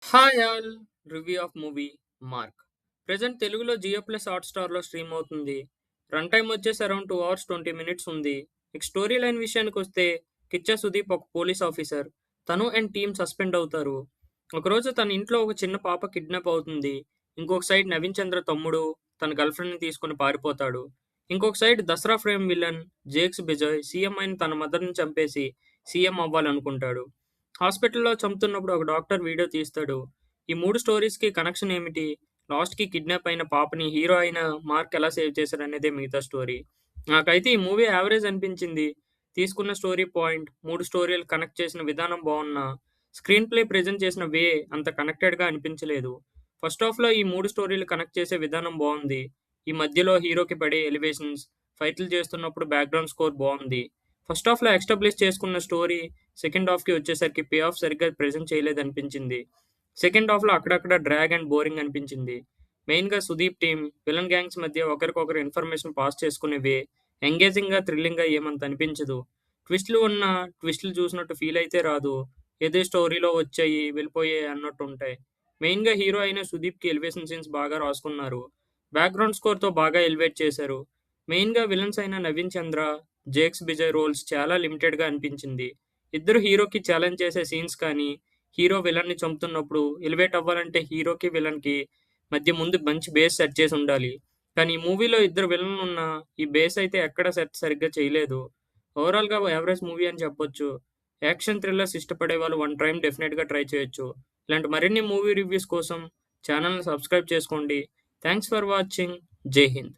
Hi all review of movie mark present తెలుగులో Jio plus హాట్‌స్టార్‌లో stream అవుతుంది. Run time వచ్చేసి around 2 hours 20 minutes ఉంది. ఇక స్టోరీ లైన్ విషయానికొస్తే కిచ్చా సుదీప్ ఒక పోలీస్ ఆఫీసర్. తను అండ్ టీమ్ సస్పెండ్ అవుతారు. ఒకరోజు తన ఇంట్లో ఒక చిన్న పాప కిడ్నాప్ అవుతుంది. ఇంకొక సైడ్ నవీన్ చంద్ర తమ్ముడు తన గర్ల్‌ఫ్రెండ్‌ని తీసుకొని పారిపోతాడు. ఇంకొక side Dasara frame villain Jakes Bijay CM అయిన తన మదర్‌ని చంపేసి సీఎం అవ్వాలనుకుంటాడు. హాస్పిటల్‌లో చంపుతున్నప్పుడు ఒక డాక్టర్ వీడియో తీస్తాడు. ఈ 3 స్టోరీస్‌కి కనెక్షన్ ఏమిటి? లాస్ట్‌కి కిడ్నాప్ అయిన పాపని హీరో అయిన మార్క్ ఎలా సేవ్ చేశాడనేదే మిగతా స్టోరీ. నాకైతే ఈ మూవీ యావరేజ్ అనిపించింది. తీసుకున్న స్టోరీ పాయింట్, 3 స్టోరీలు కనెక్ట్ చేసిన విధానం బావున్నా, స్క్రీన్ ప్లే ప్రెజెంట్ చేసిన వే అంత కనెక్టెడ్‌గా అనిపించలేదు. ఫస్ట్ హాఫ్‌లో ఈ 3 స్టోరీలు కనెక్ట్ చేసే విధానం బావుంది. ఈ మధ్యలో హీరోకి పడే ఎలివేషన్స్, ఫైట్‌లు చేస్తున్నప్పుడు బ్యాక్‌గ్రౌండ్ స్కోర్ బావుంది. ఫస్ట్ హాఫ్‌లో ఎస్టాబ్లిష్ చేసుకున్న స్టోరీ సెకండ్ హాఫ్‌కి వచ్చేసరికి పే ఆఫ్ సరిగ్గా ప్రెజెంట్ చేయలేదనిపించింది. సెకండ్ హాఫ్‌లో అక్కడక్కడ డ్రాగ్ అండ్ బోరింగ్ అనిపించింది. మెయిన్‌గా సుదీప్ టీమ్, విలన్ గ్యాంగ్స్ మధ్య ఒకరికొకరు ఇన్ఫర్మేషన్ పాస్ చేసుకునే వే ఎంగేజింగ్‌గా, థ్రిల్లింగ్‌గా ఏమంత అనిపించదు. ట్విస్ట్‌లు ఉన్నా, ట్విస్ట్‌లు చూసినట్టు ఫీల్ అయితే రాదు. ఏదో స్టోరీలో వచ్చాయి, వెళ్ళిపోయాయి అన్నట్టుంటాయి. మెయిన్‌గా హీరో అయిన సుదీప్‌కి ఎలివేషన్ సీన్స్ బాగా రాసుకున్నారు. బ్యాక్‌గ్రౌండ్ స్కోర్‌తో బాగా ఎలివేట్ చేశారు. మెయిన్‌గా విలన్స్ అయిన నవీన్ చంద్ర, జేక్స్ బిజయ్ రోల్స్ చాలా లిమిటెడ్‌గా అనిపించింది. ఇద్దరు హీరోకి ఛాలెంజ్ చేసే సీన్స్ కానీ, హీరో విలన్ని చంపుతున్నప్పుడు ఎలివేట్ అవ్వాలంటే హీరోకి, విలన్‌కి మధ్య ముందు మంచి బేస్ సెట్ చేసి ఉండాలి. కానీ ఈ మూవీలో ఇద్దరు విలన్లున్నా ఈ బేస్ అయితే ఎక్కడ సెట్ సరిగ్గా చేయలేదు. ఓవరాల్‌గా యావరేజ్ మూవీ అని చెప్పొచ్చు. యాక్షన్ థ్రిల్లర్స్ ఇష్టపడే వాళ్ళు వన్ టైమ్ డెఫినెట్‌గా ట్రై చేయొచ్చు. ఇలాంటి మరిన్ని మూవీ రివ్యూస్ కోసం ఛానెల్‌ని సబ్స్క్రైబ్ చేసుకోండి. Thanks for watching. జై హింద్.